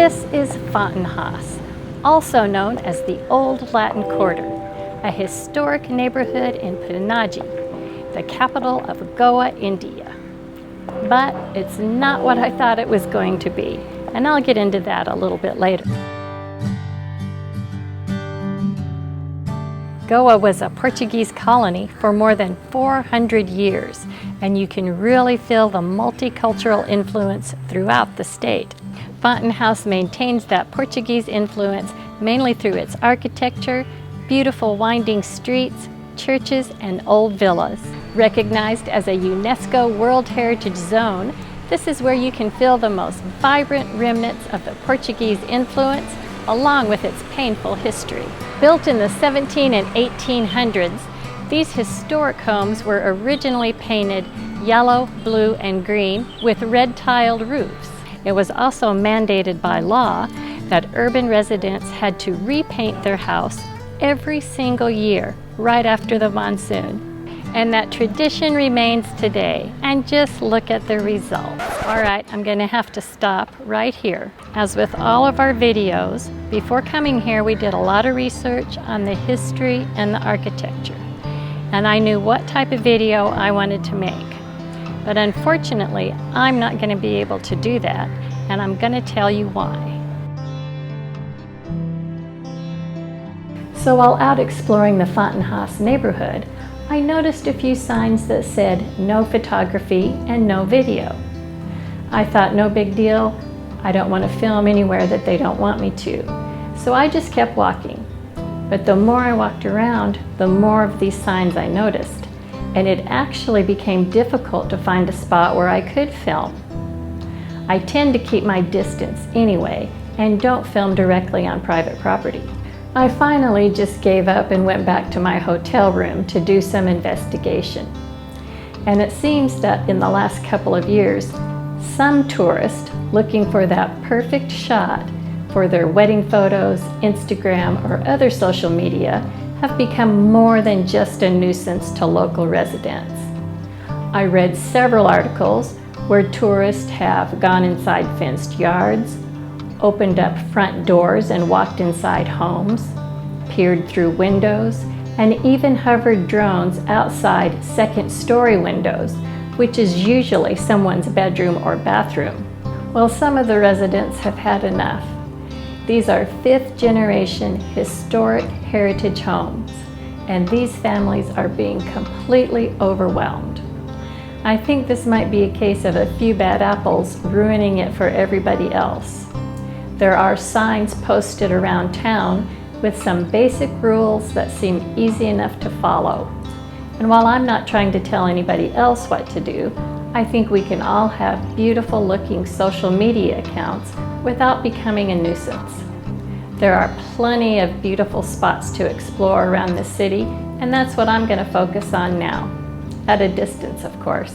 This is Fontainhas, also known as the Old Latin Quarter, a historic neighborhood in Panaji, the capital of Goa, India. But it's not what I thought it was going to be, and I'll get into that a little bit later. Goa was a Portuguese colony for more than 400 years, and you can really feel the multicultural influence throughout the state. Fontainhas maintains that Portuguese influence mainly through its architecture, beautiful winding streets, churches, and old villas. Recognized as a UNESCO World Heritage Zone, this is where you can feel the most vibrant remnants of the Portuguese influence, along with its painful history. Built in the 1700s and 1800s, these historic homes were originally painted yellow, blue, and green with red tiled roofs. It was also mandated by law that urban residents had to repaint their house every single year right after the monsoon. And that tradition remains today, and just look at the results. All right, I'm gonna have to stop right here. As with all of our videos, before coming here we did a lot of research on the history and the architecture. And I knew what type of video I wanted to make. But unfortunately, I'm not gonna be able to do that, and I'm gonna tell you why. So while out exploring the Fontainhas neighborhood, I noticed a few signs that said no photography and no video. I thought, no big deal, I don't want to film anywhere that they don't want me to. So I just kept walking. But the more I walked around, the more of these signs I noticed. And it actually became difficult to find a spot where I could film. I tend to keep my distance anyway, and don't film directly on private property. I finally just gave up and went back to my hotel room to do some investigation. And it seems that in the last couple of years, some tourists looking for that perfect shot for their wedding photos, Instagram, or other social media have become more than just a nuisance to local residents. I read several articles where tourists have gone inside fenced yards, opened up front doors and walked inside homes, peered through windows, and even hovered drones outside second-story windows, which is usually someone's bedroom or bathroom. Well, some of the residents have had enough. These are fifth-generation historic heritage homes, and these families are being completely overwhelmed. I think this might be a case of a few bad apples ruining it for everybody else. There are signs posted around town with some basic rules that seem easy enough to follow. And while I'm not trying to tell anybody else what to do, I think we can all have beautiful looking social media accounts without becoming a nuisance. There are plenty of beautiful spots to explore around the city, and that's what I'm going to focus on now, at a distance, of course.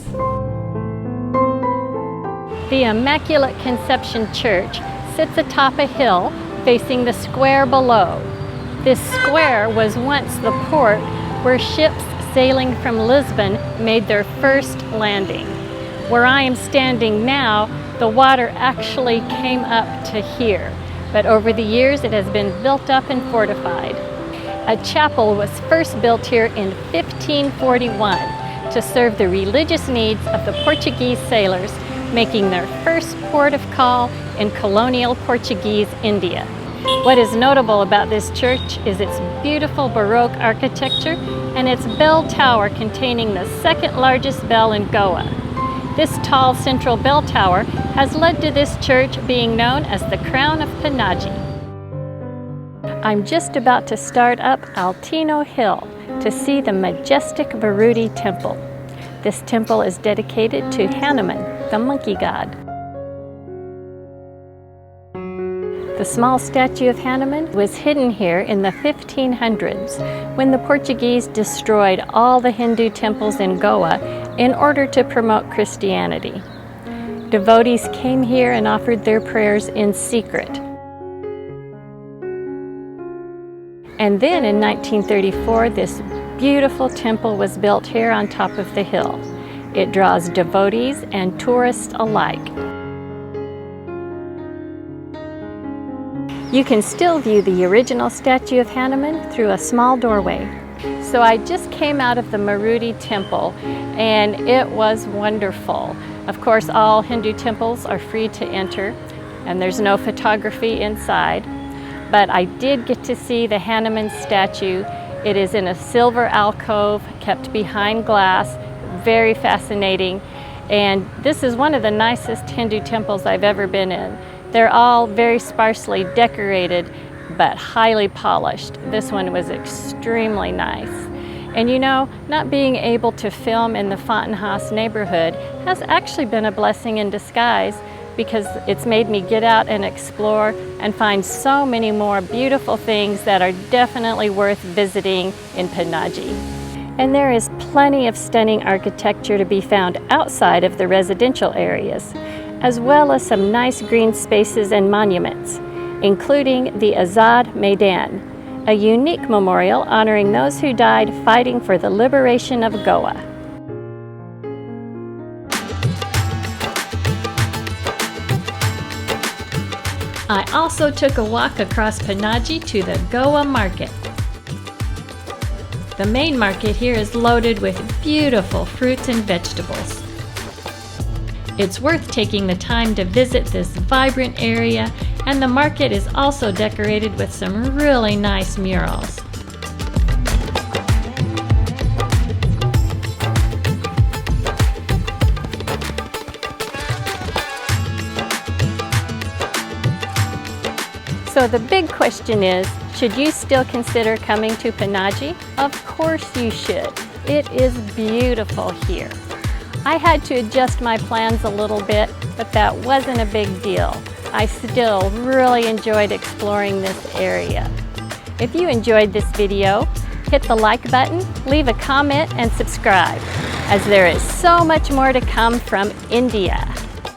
The Immaculate Conception Church sits atop a hill facing the square below. This square was once the port where ships sailing from Lisbon made their first landing. Where I am standing now, the water actually came up to here, but over the years it has been built up and fortified. A chapel was first built here in 1541 to serve the religious needs of the Portuguese sailors making their first port of call in colonial Portuguese India. What is notable about this church is its beautiful Baroque architecture and its bell tower containing the second largest bell in Goa. This tall central bell tower has led to this church being known as the Crown of Panaji. I'm just about to start up Altino Hill to see the majestic Maruti temple. This temple is dedicated to Hanuman, the monkey god. The small statue of Hanuman was hidden here in the 1500s when the Portuguese destroyed all the Hindu temples in Goa in order to promote Christianity. Devotees came here and offered their prayers in secret. And then in 1934, this beautiful temple was built here on top of the hill. It draws devotees and tourists alike. You can still view the original statue of Hanuman through a small doorway. So I just came out of the Maruti temple and it was wonderful. Of course, all Hindu temples are free to enter and there's no photography inside. But I did get to see the Hanuman statue. It is in a silver alcove kept behind glass, very fascinating. And this is one of the nicest Hindu temples I've ever been in. They're all very sparsely decorated, but highly polished. This one was extremely nice. And you know, not being able to film in the Fontainhas neighborhood has actually been a blessing in disguise, because it's made me get out and explore and find so many more beautiful things that are definitely worth visiting in Panaji. And there is plenty of stunning architecture to be found outside of the residential areas, as well as some nice green spaces and monuments, including the Azad Maidan, a unique memorial honoring those who died fighting for the liberation of Goa. I also took a walk across Panaji to the Goa Market. The main market here is loaded with beautiful fruits and vegetables. It's worth taking the time to visit this vibrant area, and the market is also decorated with some really nice murals. So the big question is, should you still consider coming to Panaji? Of course you should. It is beautiful here. I had to adjust my plans a little bit, but that wasn't a big deal. I still really enjoyed exploring this area. If you enjoyed this video, hit the like button, leave a comment, and subscribe, as there is so much more to come from India.